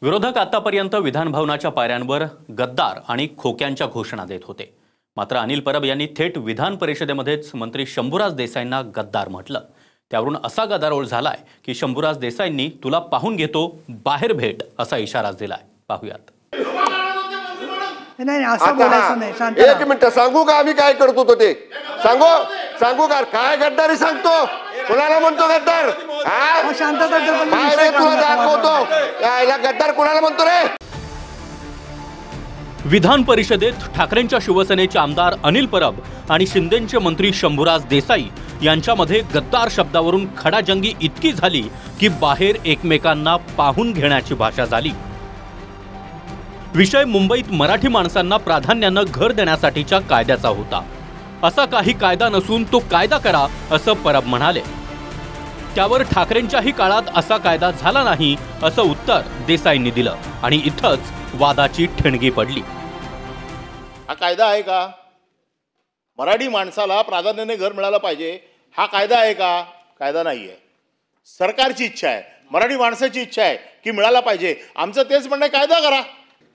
विरोधक आतापर्यंत विधानभवनाच्या पायऱ्यांवर गद्दार आणि खोक्यांच्या घोषणा देत होते. मात्र अनिल परब यांनी थेट विधान परिषदेमध्येच मंत्री शंभूराज देसाईंना गद्दार म्हटलं. त्यावरून असा गदारोळ झालाय की शंभूराज देसाईंनी तुला पाहून घेतो, बाहेर भेट असा इशारा दिलाय. पाहूयात. नाही असं बोलायचं नाही. शांत एक मिनिट सांगू का आम्ही काय करत होतो ते सांगू का काय गद्दारी सांगतो कुणाला म्हणतो गद्दार तुला दाखवतो यायला गद्दार कुणाला म्हणतो रे. विधान परिषदेत ठाकरेंच्या शिवसेनेचे आमदार अनिल परब आणि शिंदेचे मंत्री शंभूराज देसाई यांच्यामध्ये गद्दार शब्दावरून खडाजंगी इतकी झाली की बाहेर एकमेकांना पाहून घेण्याची भाषा झाली. विषय मुंबईत मराठी माणसांना प्राधान्यानं घर देण्यासाठीच्या कायद्याचा होता. असा काही कायदा नसून तो कायदा करा असं परब म्हणाले. त्यावर ठाकरेंच्याही काळात असा कायदा झाला नाही असं उत्तर देसाईंनी दिलं आणि इथंच वादाची ठिणगी पडली. हा कायदा आहे का? मराठी माणसाला प्राधान्याने घर मिळालं पाहिजे हा कायदा आहे का? कायदा नाहीये. सरकारची इच्छा आहे, मराठी माणसाची इच्छा आहे की मिळाला पाहिजे. आमचं तेच म्हणणं कायदा करा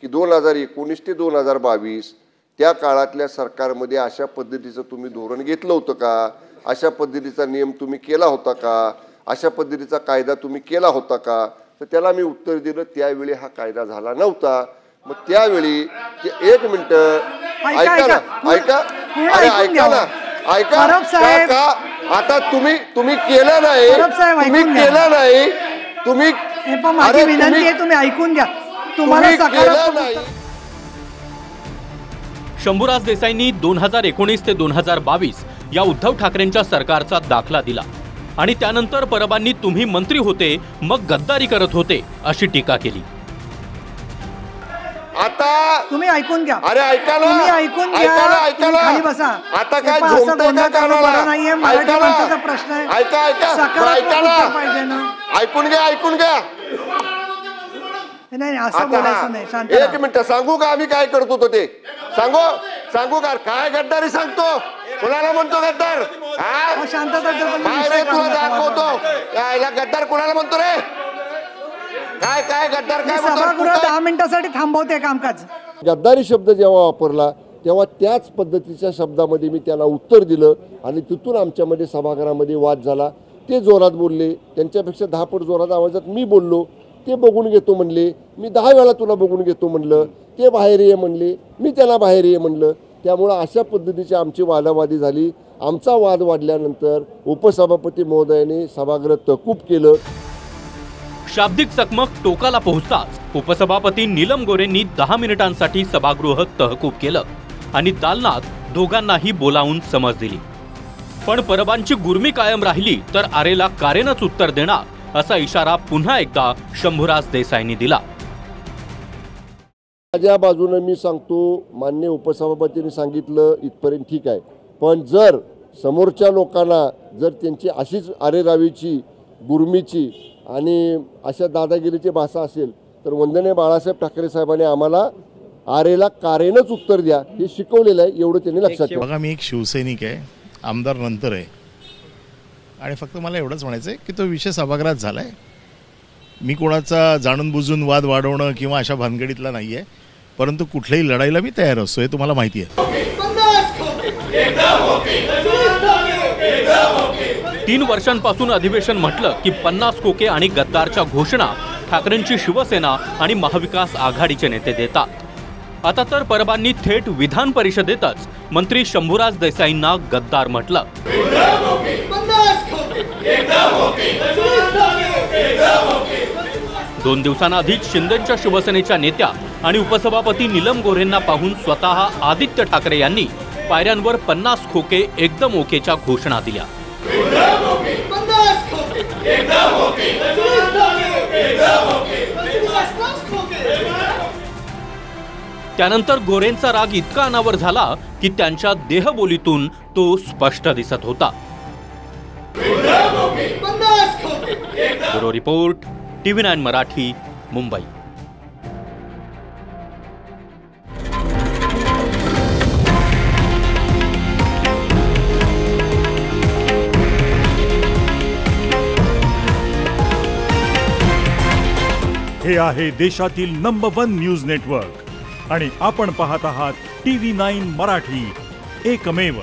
की 2019 ते 2022 त्या काळातल्या सरकारमध्ये अशा पद्धतीचं तुम्ही धोरण घेतलं होतं का? अशा पद्धतीचा नियम तुम्ही केला होता का? अशा पद्धतीचा कायदा तुम्ही केला होता का? तर त्याला मी उत्तर दिलं त्यावेळी हा कायदा झाला नव्हता. मग त्यावेळी एक मिनिट ऐका ना आता तुम्ही केलं नाही तुम्ही ऐकून घ्या. तुम्हाला शंभूराज देसाईंनी 2019 ते 2022 या उद्धव ठाकरेंच्या सरकारचा दाखला दिला आणि त्यानंतर परबांनी तुम्ही मंत्री होते मग गद्दारी करत होते अशी टीका केली. आता तुम्ही ऐकून घ्या. अरे ऐका ना, तुम्ही ऐकून घ्या. खाली बसा. आता काय झोपतो का कानाला? मराठी माणसाचा प्रश्न आहे. ऐका ना, ऐकून घ्या. नाही असं बोलायचं नाही. शांत एक मिनिट सांगू का आम्ही काय करत होतो ते सांगू का काय गद्दारी सांगतो कुणाला म्हणतो गद्दार तुला दाखवतो यायला गद्दार कुणाला म्हणतो रे. काय गद्दार काय सभागृह 10 मिनिटांसाठी थांबवते कामकाज. गद्दारी शब्द जेव्हा वापरला तेव्हा त्याच पद्धतीच्या शब्दामध्ये मी त्याला उत्तर दिलं आणि तिथून आमच्यामध्ये सभागृहामध्ये वाद झाला. ते जोरात बोलले, त्यांच्यापेक्षा 10 पट जोरात आवाजात मी बोललो. ते बघून घेतो म्हणले, मी 10 वेळा तुला बघून घेतो म्हणलं. ते बाहेर ये म्हणले, मी त्याला बाहेर ये म्हणलं. त्यामुळं अशा पद्धतीची आमची वादावादी झाली. आमचा वाद वाढल्यानंतर उपसभापती महोदयाने सभागृह तहकूब केलं. शाब्दिक चकमक टोकाला पोहोचताच उपसभापती नीलम गोरेंनी 10 मिनिटांसाठी सभागृह तहकूब केलं आणि दालनात दोघांनाही बोलावून समज दिली. पण परबांची गुर्मी कायम राहिली तर आरेला कारेनच उत्तर देणार असा इशारा पुन्हा एकदा शंभूराज देसाईंनी दिला. माझ्या बाजूने मी सांगतो, मान्य उपसभापतींनी सांगितलं इथपर्यंत ठीक आहे. पण जर समोरच्या लोकांना जर त्यांची अशीच आरेरावीची, गुर्मीची आणि अशा दादागिरीची भाषा असेल तर वंदनीय बाळासाहेब ठाकरे साहेबांनी आम्हाला आरेला कारेनच उत्तर द्या हे शिकवलेलं आहे. एवढं त्यांनी लक्षात ठेवा. बघा, मी एक शिवसैनिक आहे, आमदार नंतर आहे आणि फक्त मला एवढंच म्हणायचं आहे की तो विषय सभागृहात झाला आहे. मी कोणाचा जाणून बुजून वाद वाढवणं किंवा अशा भानगडीतला नाही आहे, परंतु कुठल्याही लढाईला मी तयार असतो हे तुम्हाला माहिती आहे. 3 वर्षांपासून अधिवेशन म्हटलं की 50 खोके आणि गद्दारच्या घोषणा ठाकरेंची शिवसेना आणि महाविकास आघाडीचे नेते देतात. आता तर परबांनी थेट विधान परिषदेतच मंत्री शंभूराज देसाईंना गद्दार म्हटलं. 2 दिवसांआधीच शिंदेच्या शिवसेनेच्या नेत्या आणि उपसभापती नीलम गोरेंना पाहून स्वतः आदित्य ठाकरे यांनी पायऱ्यांवर 50 खोके एकदम ओकेच्या घोषणा दिल्या. त्यानंतर गोरेंचा राग इतका अनावर झाला की त्यांच्या देहबोलीतून तो स्पष्ट दिसत होता. Bureau report, TV9 Marathi, Mumbai. हे आहे देशातील नंबर 1 न्यूज नेटवर्क आणि आपण पाहत आहात TV9 मराठी, एकमेव.